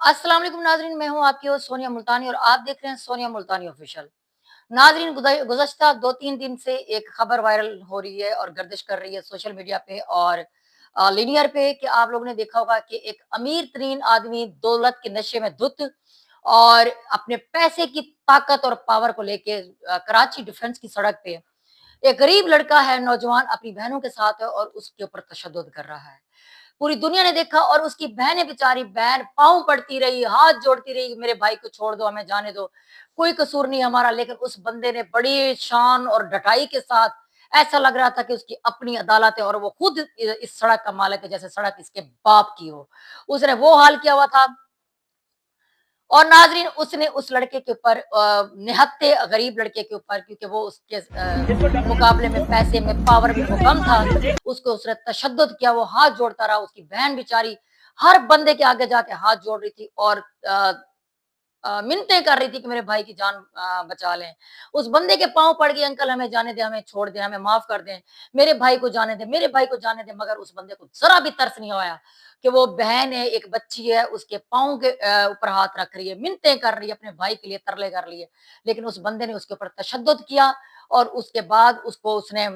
अस्सलाम वालेकुम नाज़रीन, मैं हूँ आपकी होस्ट सोनिया मुल्तानी और आप देख रहे हैं सोनिया मुल्तानी ऑफिशियल। नाज़रीन, गुज़श्ता 2-3 दिन से एक खबर वायरल हो रही है और गर्दिश कर रही है सोशल मीडिया पे और लिनियर पे कि आप लोगों ने देखा होगा कि एक अमीर तरीन आदमी दौलत के नशे में धुत और अपने पैसे की ताकत और पावर को लेके कराची डिफेंस की सड़क पे एक गरीब लड़का है, नौजवान अपनी बहनों के साथ है और उसके ऊपर तशद्दुद कर रहा है। पूरी दुनिया ने देखा और उसकी बहनें, बेचारी बहन पाँव पड़ती रही, हाथ जोड़ती रही, मेरे भाई को छोड़ दो, हमें जाने दो, कोई कसूर नहीं हमारा। लेकिन उस बंदे ने बड़ी शान और डटाई के साथ, ऐसा लग रहा था कि उसकी अपनी अदालत है और वो खुद इस सड़क का मालिक है, जैसे सड़क इसके बाप की हो। उसने वो हाल किया हुआ था और नाज़रीन उसने उस लड़के के ऊपर निहत्थे गरीब लड़के के ऊपर, क्योंकि वो उसके मुकाबले में पैसे में, पावर में वो कम था, उसको उसने तशद्दुद किया, वो हाथ जोड़ता रहा। उसकी बहन बेचारी हर बंदे के आगे जाके हाथ जोड़ रही थी और मिन्नतें कर रही थी कि मेरे भाई की जान बचा लें। उस बंदे के पाँव पड़ गए, अंकल हमें जाने दें, हमें छोड़ दें, हमें माफ़ कर दें, मेरे भाई को जाने दें, मेरे भाई को जाने दें। मगर उस बंदे को ज़रा भी तरस नहीं आया कि वो बहन है, एक बच्ची है, उसके पाँव के ऊपर हाथ रख रही है, मिन्नतें कर रही है, अपने भाई के लिए तरले कर रही है। लेकिन उस बंदे ने उसके ऊपर तशद्दुद किया और उसके बाद उसको उसने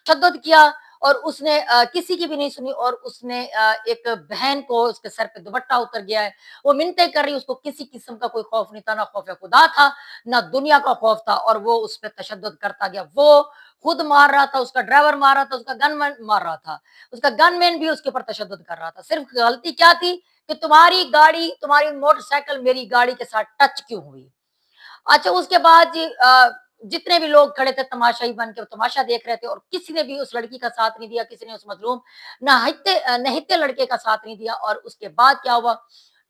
तशद्दुद किया और उसने किसी की भी नहीं सुनी और उसने एक बहन को, उसके सर पे दुपट्टा उतर गया है, वो मिन्नतें कर रही है, उसको किसी किस्म का कोई खौफ नहीं था, ना खौफ खुदा था, ना दुनिया का खौफ था और वो उस पे तशद्दुद करता गया। वो खुद मार रहा था, उसका ड्राइवर मार रहा था, उसका गनमैन मार रहा था, उसका गनमैन भी उसके ऊपर तशद्दुद कर रहा था। सिर्फ गलती क्या थी कि तुम्हारी गाड़ी, तुम्हारी मोटरसाइकिल मेरी गाड़ी के साथ टच क्यों हुई? अच्छा, उसके बाद जी जितने भी लोग खड़े थे तमाशाई बन के, वो तमाशा देख रहे थे और किसी ने भी उस लड़की का साथ नहीं दिया, किसी ने उस मज़लूम नहित्ते लड़के का साथ नहीं दिया। और उसके बाद क्या हुआ,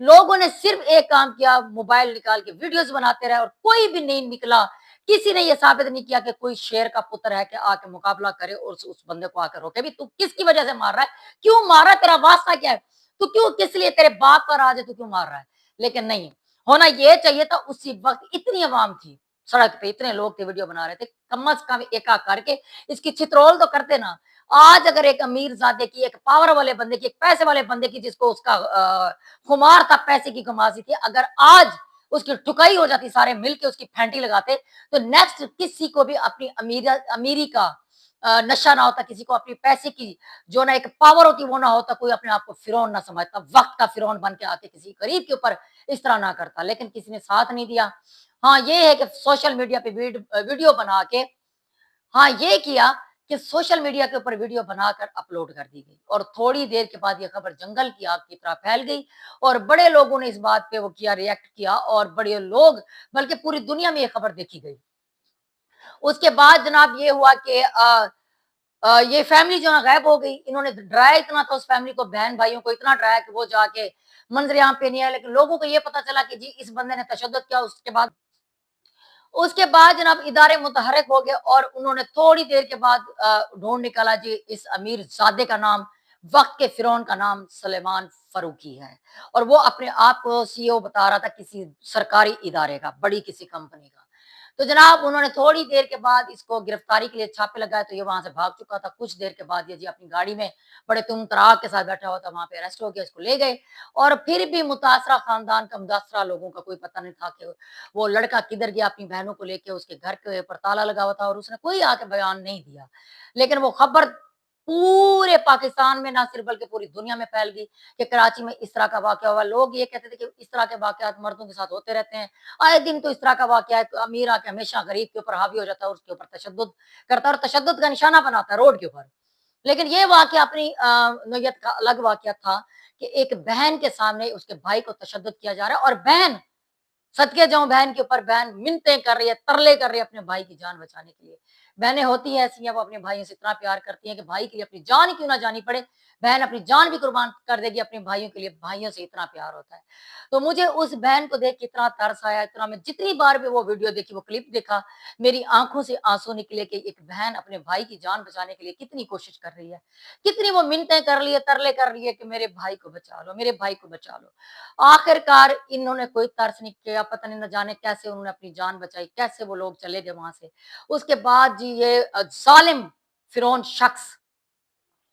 लोगों ने सिर्फ एक काम किया, मोबाइल निकाल के वीडियोज़ बनाते रहे और कोई भी नहीं निकला। किसी ने ये साबित नहीं किया कि कोई शेर का पुत्र है कि आके मुकाबला करे और उस बंदे को आके रोके भी, तू किसकी वजह से मार रहा है? क्यों मार रहा है? तेरा वास्ता क्या है? तू क्यों, किस लिए, तेरे बाप का राज है, तू क्यों मार रहा है? लेकिन नहीं, होना ये चाहिए था उसी वक़्त, इतनी अवाम थी, सड़क पे इतने लोग थे, वीडियो बना रहे थे, कम से कम एक-आध करके इसकी छितरौल तो करते ना। आज अगर एक अमीरज़ादे की, एक पावर वाले बंदे की, एक पैसे वाले बंदे की, जिसको उसका खुमार था, पैसे की खुमासी थी, अगर आज उसकी ठुकाई हो जाती, सारे मिल के उसकी फेंटी लगाते, तो नेक्स्ट किसी को भी अपनी अमीरी का नशा ना होता, किसी को अपने पैसे की जो ना एक पावर होती वो ना होता, कोई अपने आप को फिरौन ना समझता, वक़्त का फिरौन बन के आके किसी गरीब के ऊपर इस तरह ना करता। लेकिन किसी ने साथ नहीं दिया। हाँ, ये है कि सोशल मीडिया पे वीडियो बना के, हाँ, ये किया कि सोशल मीडिया के ऊपर वीडियो बनाकर अपलोड कर दी गई और थोड़ी देर के बाद ये खबर जंगल की आग की तरह फैल गई और बड़े लोगों ने इस बात पे वो किया, रिएक्ट किया और बड़े लोग, बल्कि पूरी दुनिया में ये खबर देखी गई। उसके बाद जनाब ये हुआ कि ये फैमिली जो है गायब हो गई। इन्होंने डराया इतना था उस फैमिली को, बहन-भाइयों को इतना डराया कि वो जाके मंज़र-ए-आम पे नहीं आए। लेकिन लोगों को ये पता चला कि जी इस बंदे ने तशद्दुद किया। उसके बाद जनाब इदारे मुतहर्रिक हो गए और उन्होंने थोड़ी देर के बाद ढूँढ निकाला जी, इस अमीरज़ादे का नाम, वक़्त के फ़िरौन का नाम सुलेमान फ़ारूकी है और वो अपने आप को सीईओ बता रहा था किसी सरकारी इदारे का, बड़ी किसी कंपनी का। तो जनाब उन्होंने थोड़ी देर के बाद इसको गिरफ्तारी के लिए छापे लगाए, तो ये वहाँ से भाग चुका था। कुछ देर के बाद ये जी अपनी गाड़ी में बड़े तुम-तराक के साथ बैठा हुआ था, वहाँ पे अरेस्ट हो गया, इसको ले गए और फिर भी मुतासरा ख़ानदान का, मुतासरा लोगों का कोई पता नहीं था कि वो लड़का किधर गया। अपनी बहनों को लेके उसके घर के ऊपर ताला लगा हुआ था और उसने कोई आके बयान नहीं दिया। लेकिन वो खबर पूरे पाकिस्तान में, ना सिर्फ बल्कि पूरी दुनिया में फैल गई कि कराची में इस तरह का वाक़या हुआ। लोग ये कहते थे कि इस तरह के वाक़यात मर्दों के साथ होते रहते हैं। आए दिन तो इस तरह का वाक़या है, तो अमीर आके हमेशा गरीब के ऊपर हावी हो जाता है और उसके ऊपर तशद्दुद करता है और तशद्दुद का निशाना बनाता है रोड के ऊपर। लेकिन ये वाक़या अपनी नोयत का अलग वाक़या था कि एक बहन के सामने उसके भाई को तशद्दुद किया जा रहा है और बहन, सदके जाऊँ बहन के ऊपर, बहन मिन्नतें कर रही है, तरले कर रही है अपने भाई की जान बचाने के लिए। बहनें होती हैं ऐसी हैं, वो अपने भाइयों से इतना प्यार करती हैं कि भाई के लिए अपनी जान ही क्यों ना जानी पड़े, बहन अपनी जान भी कुर्बान कर देगी अपने भाइयों के लिए, भाइयों से इतना प्यार होता है। तो मुझे उस बहन को देख के इतना तरस आया, इतना, मैं जितनी बार भी वो वीडियो देखी, वो क्लिप देखा, मेरी आँखों से आँसू निकले कि एक बहन अपने भाई की जान बचाने के लिए कितनी कोशिश कर रही है, कितनी वो मिन्नतें कर रही है, तरले कर रही है कि मेरे भाई को बचा लो, मेरे भाई को बचा लो। आखिरकार इन्होंने कोई तरस नहीं किया, पता नहीं न जाने कैसे उन्होंने अपनी जान बचाई, कैसे वो लोग चले गए वहाँ से। उसके बाद जी ये ज़ालिम फ़िरौन शख़्स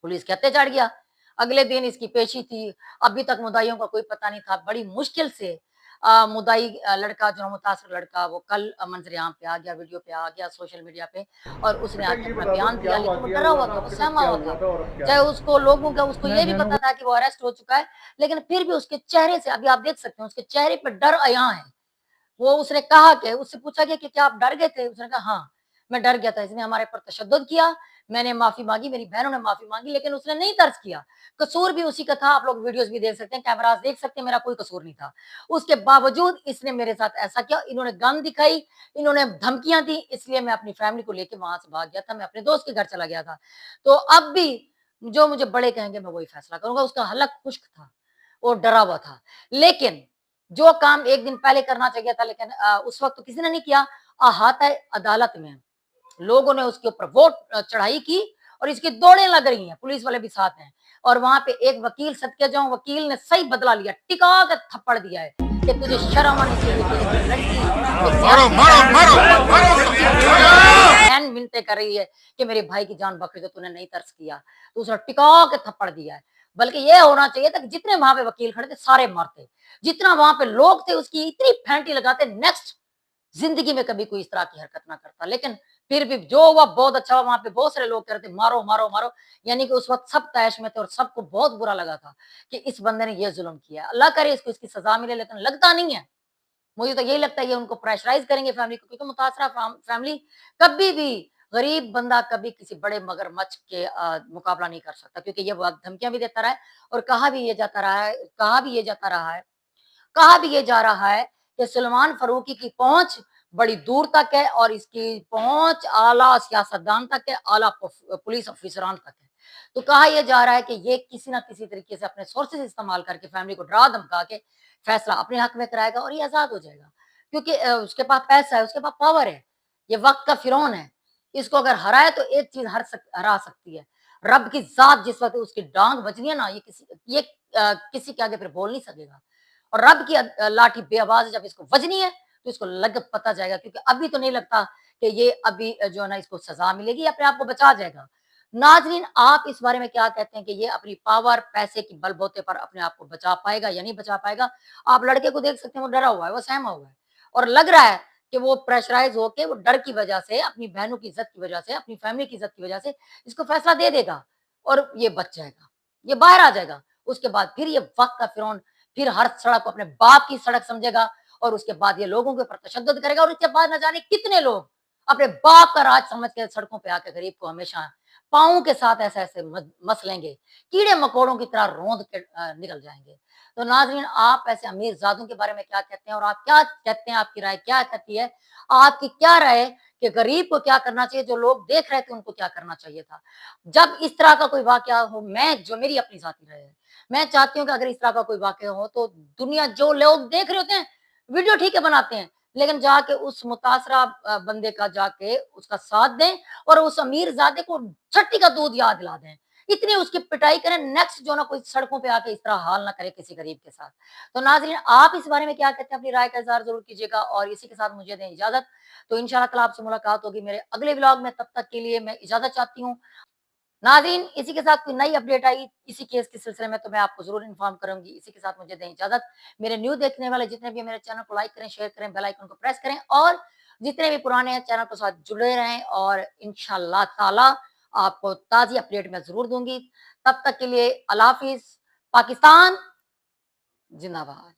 पुलिस के हत्थे चढ़ गया। अगले दिन इसकी पेशी थी, अभी तक मुद्दाइयों का कोई पता नहीं था। बड़ी मुश्किल से मुद्दाई लड़का जो मुतासिर लड़का वो कल मंज़र-ए-आम पे आ गया, वीडियो पे आ गया सोशल मीडिया पे और उसने बेटा आके ये अपना बता दो बयान क्या दिया, हुआ लेकिन वो किया डरा हुआ हुआ था था, वो आपके साथ सहमा क्या हुआ हुआ था। था और अब क्या चाहे है? उसको लोगों का उसको ये भी पता था कि वो अरेस्ट हो चुका है, लेकिन फिर भी उसके चेहरे से अभी आप देख सकते हैं, उसके चेहरे पे डर अयां है। वो उसने कहा कि उससे पूछा गया कि क्या आप डर गए थे? उसने कहा हाँ, मैं डर गया था, इसने हमारे ऊपर तशद्दुद किया, मैंने माफ़ी माँगी, मेरी बहनों ने माफ़ी माँगी, लेकिन उसने नहीं तर्स किया। कसूर भी उसी का था, आप लोग वीडियोज़ भी देख सकते हैं, कैमराज़ देख सकते हैं, मेरा कोई कसूर नहीं था। उसके बावजूद इसने मेरे साथ ऐसा किया, इन्होंने गन दिखाई, इन्होंने धमकियाँ दी, इसलिए मैं अपनी फैमिली को लेके वहाँ से भाग गया था, मैं अपने दोस्त के घर चला गया था। तो अब भी जो मुझे बड़े कहेंगे, मैं वही फैसला करूँगा, उसका हलक खुश्क था, वो डरा हुआ था। लेकिन जो काम 1 दिन पहले करना चाहिए था लेकिन उस वक़्त तो किसी ने नहीं किया, अहाता अदालत में लोगों ने उसके ऊपर वोट चढ़ाई की और इसकी दौड़ें लग रही हैं, पुलिस वाले भी साथ हैं और वहाँ पे एक वकील सदके जाऊँ, वकील ने सही बदला लिया, टिका के थप्पड़ दिया है कि तुझे शर्म आनी चाहिए कि एक लड़की, एक मारो सियासी मारो बहन मारो और मारो वो उसे। बहन मिन्नतें कर रही है कि मेरे भाई की जान बख्श दे, तूने नहीं तरस किया, तो उसने टिका के थप्पड़ दिया है। बल्कि ये होना चाहिए था कि जितने वहाँ पे वकील खड़े थे सारे मरते, जितना वहाँ पे लोग थे उसकी इतनी फेंटी लगाते नेक्स्ट ज़िंदगी में कभी कोई इस तरह की हरकत ना करता। लेकिन फिर भी जो हुआ बहुत अच्छा हुआ, वहाँ पे बहुत सारे लोग कह रहे थे मारो, मारो, मारो। यानी कि उस वक़्त सब तैश में थे और सबको बहुत बुरा लगा था कि इस बंदे ने ये ज़ुल्म किया है। अल्लाह करे इसको इसकी सज़ा मिले लेकिन लगता नहीं है। मुझे तो यही लगता है ये उनको प्रेशराइज़ करेंगे फैमिली को क्योंकि मुतासरा फैमिली कभी भी गरीब बंदा कभी किसी बड़े मगरमच्छ के मुकाबला नहीं कर सकता क्योंकि ये बहुत धमकियाँ भी देता रहा है और कहा भी ये जा रहा है कि सलमान फ़ारूकी की पहुँच बड़ी दूर तक है और इसकी पहुँच आला सियासतदान तक है, आला पुलिस ऑफ़िसरान तक है। तो कहा ये जा रहा है कि ये किसी न किसी तरीके से अपने सोर्सेज़ इस्तेमाल करके फैमिली को डरा-धमका के फैसला अपने हक में कराएगा और ये आज़ाद हो जाएगा। क्योंकि उसके पास पैसा है, उसके पास पावर है। ये वक़्त का फ़िरौन है। इसको अगर हराए तो एक चीज़ हरा सकती है। रब की ज़ात जिस वक़्त उसकी डाँग बजनी है ना, ये किसी के आगे फिर बोल नहीं सकेगा। और रब की लाठी बेआवाज़ जब इसको बजनी है, तो इसको लग पता जाएगा क्योंकि अभी तो नहीं लगता कि ये अभी जो है ना इसको सज़ा मिलेगी, अपने आप को बचा जाएगा। नाज़रीन आप इस बारे में क्या कहते हैं कि ये अपनी पावर, पैसे की बलबूते पर अपने आप को बचा पाएगा या नहीं बचा पाएगा? आप लड़के को देख सकते हैं वो डरा हुआ है, वो सहमा हुआ है और लग रहा है कि वो प्रेशराइज़ होके वो डर की वजह से, अपनी बहनों की इज़्ज़त की वजह से, अपनी फैमिली की इज़्ज़त की वजह से इसको फैसला दे देगा और ये बच जाएगा। ये बाहर आ जाएगा। उसके बाद फिर ये वक़्त का फ़िरौन फिर हर सड़क को अपने बाप की सड़क समझेगा और उसके बाद ये लोगों के ऊपर तशद्दुद करेगा और उसके बाद न जाने कितने लोग अपने बाप का राज समझ के सड़कों पे आके गरीब को हमेशा पाँव के साथ ऐसे-ऐसे मस लेंगे, कीड़े-मकोड़ों की तरह रौंद के निकल जाएँगे। तो नाज़रीन आप ऐसे अमीरज़ादों के बारे में क्या कहते हैं और आप क्या कहते हैं, आपकी राय क्या कहती है? आपकी क्या राय है कि गरीब को क्या करना चाहिए, जो लोग देख रहे थे उनको क्या करना चाहिए था? जब इस तरह का कोई वाक़या हो मैं जो मेरी अपनी ज़ाती राय है, मैं चाहती हूँ कि अगर इस तरह का कोई वाक़या हो तो दुनिया जो लोग देख रहे होते हैं, वीडियो ठीक है बनाते हैं, लेकिन जाके उस मुतासरा बंदे का जाके उसका साथ दें और उस अमीरज़ादे को छठी का दूध याद दिला दें। इतनी उसकी पिटाई करें, नेक्स्ट जो ना कोई सड़कों पे आके इस तरह हाल ना करे किसी गरीब के साथ। तो नाज़रीन आप इस बारे में क्या कहते हैं? अपनी राय का इज़हार ज़रूर कीजिएगा और इसी के साथ मुझे दें इजाज़त। तो इंशाअल्लाह ताला आपसे मुलाकात होगी मेरे अगले व्लॉग में, तब तक के लिए मैं इजाज़त चाहती हूँ। नाज़रीन इसी के साथ कोई नई अपडेट आई इसी केस के सिलसिले में तो मैं आपको ज़रूर इन्फॉर्म करूँगी। इसी के साथ मुझे दें इजाज़त। मेरे न्यू देखने वाले जितने भी हैं मेरे चैनल को लाइक करें, शेयर करें, बेल आइकन को प्रेस करें और जितने भी पुराने हैं चैनल के साथ जुड़े रहें और इंशाअल्लाह ताला आपको ताज़ी अपडेट मैं ज़रूर दूँगी। तब तक के लिए अल्लाह हाफ़िज़। पाकिस्तान ज़िंदाबाद।